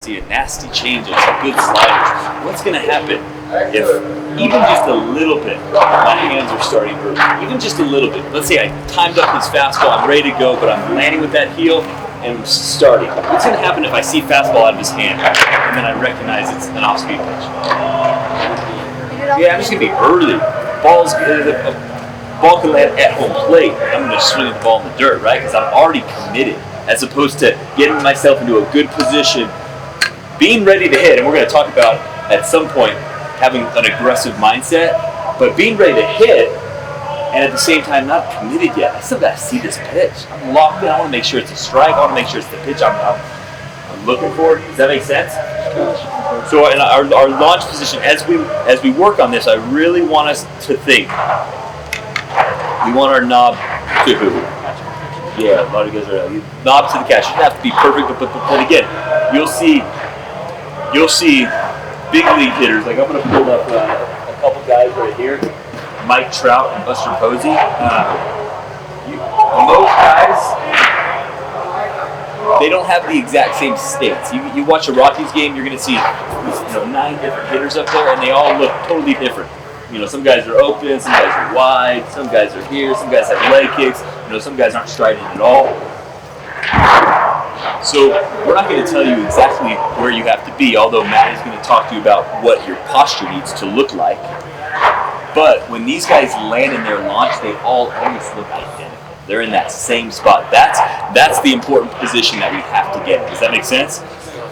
See a nasty change on some good sliders. What's going to happen if even just a little bit my hands are starting to hurt? Even just a little bit. Let's say I timed up his fastball, I'm ready to go, but I'm landing with that heel and I'm starting. What's going to happen if I see fastball out of his hand and then I recognize it's an off-speed pitch? Yeah, I'm just going to be early. Ball can land at home plate. I'm going to swing the ball in the dirt, right? Because I'm already committed, as opposed to getting myself into a good position, being ready to hit. And we're going to talk about at some point having an aggressive mindset, but being ready to hit and at the same time not committed yet. I still got to see this pitch. I'm locked in. I want to make sure it's a strike. I want to make sure it's the pitch I'm looking for. Does that make sense? So in our launch position, as we work on this, I really want us to think. We want our knob to who? Yeah, a lot of guys are knob to the catch. It doesn't have to be perfect, but again, you'll see big league hitters. Like I'm going to pull up a couple guys right here, Mike Trout and Buster Posey. Most guys, they don't have the exact same stance. You watch a Rockies game, you're going to see 9 different hitters up there, and they all look totally different. Some guys are open, some guys are wide, some guys are here, some guys have leg kicks, some guys aren't striding at all. So we're not going to tell you exactly where you have to be, although Matt is going to talk to you about what your posture needs to look like. But when these guys land in their launch, they all almost look identical. They're in that same spot. That's the important position that we have to get. Does that make sense?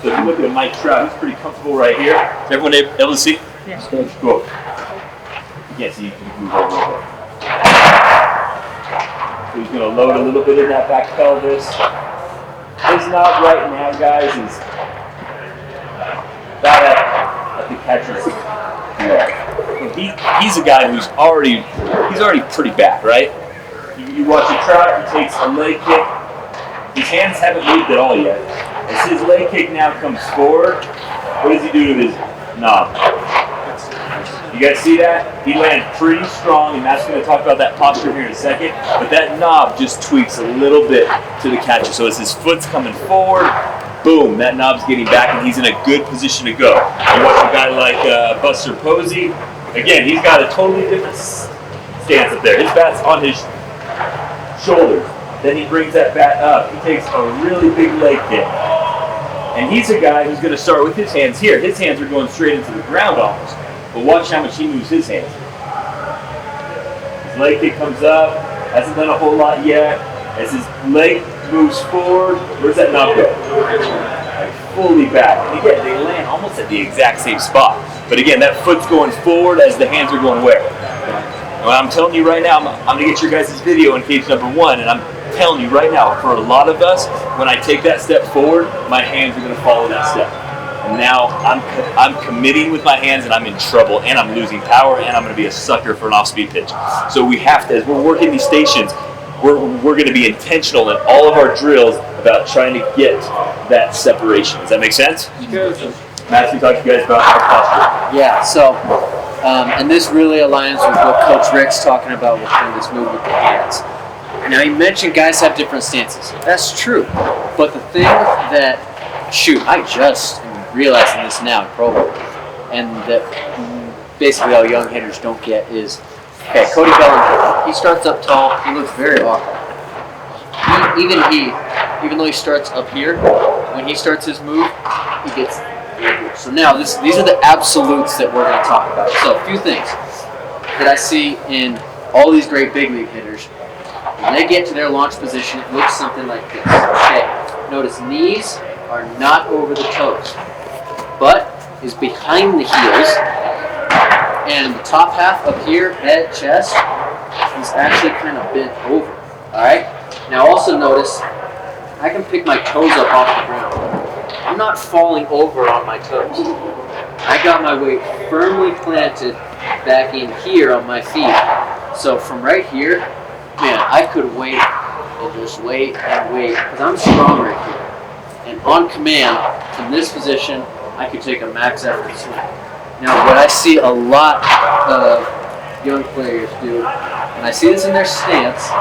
So if you look at Mike Trout, he's pretty comfortable right here. Is everyone able to see? Yeah. Cool. Yeah, so you can move over a little bit. So he's going to load a little bit in that back pelvis. His knob right now, guys, is about at the catcher's leg. He's a guy who's already pretty back, right? You watch a Trout, he takes a leg kick. His hands haven't moved at all yet. As his leg kick now comes forward, what does he do to his knob? You guys see that? He lands pretty strong, and Matt's going to talk about that posture here in a second. But that knob just tweaks a little bit to the catcher. So as his foot's coming forward, boom, that knob's getting back, and he's in a good position to go. You watch a guy like Buster Posey. Again, he's got a totally different stance up there. His bat's on his shoulders. Then he brings that bat up. He takes a really big leg kick. And he's a guy who's going to start with his hands here. His hands are going straight into the ground almost. But watch how much he moves his hands. His leg kick comes up, hasn't done a whole lot yet. As his leg moves forward, where's that knob go? Fully back. And again, they land almost at the exact same spot. But again, that foot's going forward as the hands are going where? And I'm telling you right now, I'm going to get your guys' video in cage number 1, and I'm telling you right now, for a lot of us, when I take that step forward, my hands are going to follow that step. And now I'm committing with my hands, and I'm in trouble, and I'm losing power, and I'm going to be a sucker for an off-speed pitch. So we have to, as we're working these stations, we're going to be intentional in all of our drills about trying to get that separation. Does that make sense? Matt's going to talk to you guys about our posture. Yeah, so, and this really aligns with what Coach Rick's talking about with this move with the hands. Now, he mentioned guys have different stances. That's true. But the thing that, I just am realizing this now in pro ball, and that basically all young hitters don't get is, okay, Cody Bellinger, he starts up tall, he looks very awkward. Even though he starts up here, when he starts his move, he gets here. So now, these are the absolutes that we're going to talk about. So, a few things that I see in all these great big league hitters. When they get to their launch position, it looks something like this. Okay, notice knees are not over the toes. Butt is behind the heels. And the top half up here, head, chest, is actually kind of bent over. Alright? Now also notice, I can pick my toes up off the ground. I'm not falling over on my toes. I got my weight firmly planted back in here on my feet. So from right here, man, I could wait and just wait and wait, because I'm strong right here. And on command, from this position, I could take a max effort swing. Now, what I see a lot of young players do, and I see this in their stance,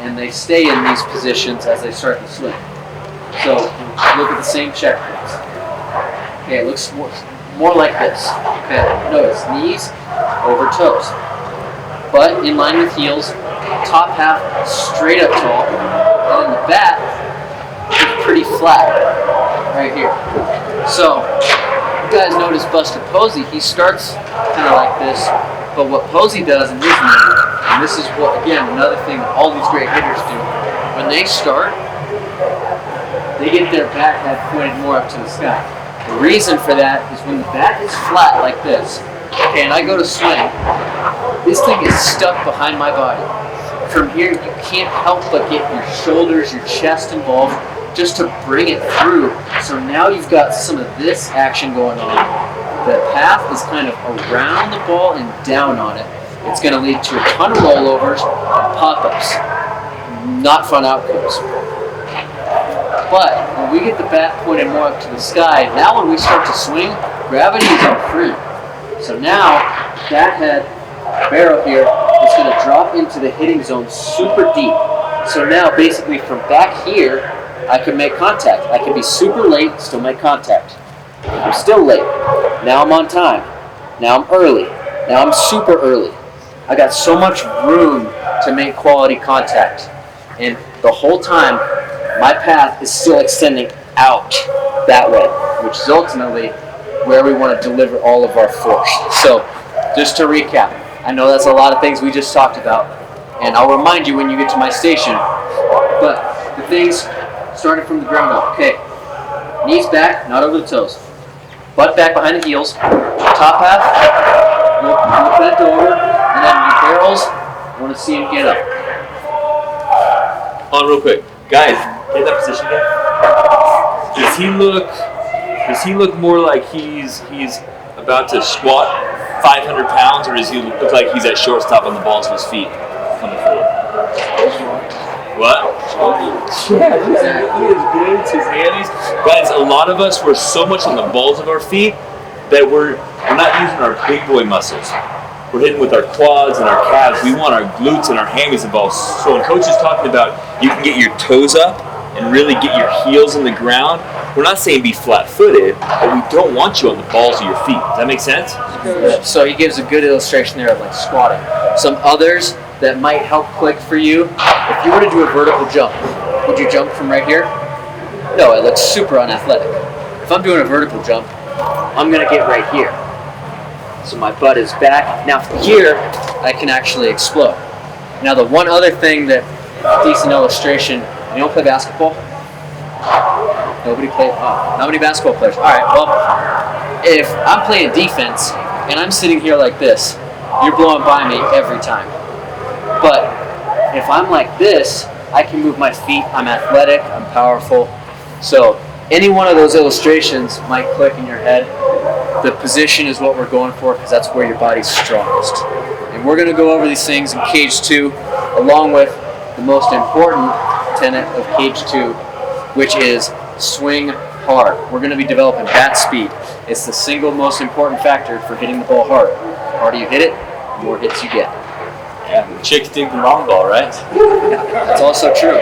and they stay in these positions as they start to swing. So, look at the same check points. Okay, it looks more like this. Okay, notice knees over toes, but in line with heels. Top half straight up tall, and then the bat is pretty flat right here. So you guys notice Buster Posey. He starts kind of like this, but what Posey does in his move, and this is what, again, another thing that all these great hitters do, when they start, they get their bat head pointed more up to the sky. The reason for that is when the bat is flat like this, okay, and I go to swing, this thing is stuck behind my body. From here, you can't help but get your shoulders, your chest involved just to bring it through. So now you've got some of this action going on. The path is kind of around the ball and down on it. It's going to lead to a ton of rollovers and pop-ups. Not fun outcomes. But when we get the bat pointed more up to the sky, now when we start to swing, gravity is on free. So now that head barrel here is going to drop into the hitting zone super deep. So now basically from back here, I can make contact. I can be super late, still make contact. I'm still late. Now I'm on time. Now I'm early. Now I'm super early. I got so much room to make quality contact. And the whole time, my path is still extending out that way, which is ultimately where we want to deliver all of our force. So just to recap, I know that's a lot of things we just talked about, and I'll remind you when you get to my station, but the things starting from the ground up. Okay, knees back, not over the toes. Butt back behind the heels. Top half, look bent over, and then your barrels, I want to see him get up. On real quick. Guys, get that position again. Does he look more like he's about to squat 500 pounds, or does he look like he's at shortstop on the balls of his feet coming forward? What? Yeah, he is good. His handies. Guys, a lot of us, we're so much on the balls of our feet that we're not using our big boy muscles. We're hitting with our quads and our calves. We want our glutes and our hammies involved. So when Coach is talking about you can get your toes up and really get your heels in the ground, we're not saying be flat-footed, but we don't want you on the balls of your feet. Does that make sense? So he gives a good illustration there of like squatting. Some others that might help click for you, if you were to do a vertical jump, would you jump from right here? No, it looks super unathletic. If I'm doing a vertical jump, I'm going to get right here. So my butt is back. Now from here, I can actually explode. Now the one other thing that, decent illustration, you don't play basketball? Nobody plays, not many basketball players. All right, well, if I'm playing defense and I'm sitting here like this, you're blowing by me every time. But if I'm like this, I can move my feet, I'm athletic, I'm powerful. So any one of those illustrations might click in your head. The position is what we're going for because that's where your body's strongest. And we're going to go over these things in Cage 2, along with the most important tenet of Cage 2, which is swing hard. We're going to be developing bat speed. It's the single most important factor for hitting the ball hard. The harder you hit it, the more hits you get. Yeah, chicks dig the long ball, right? That's also true.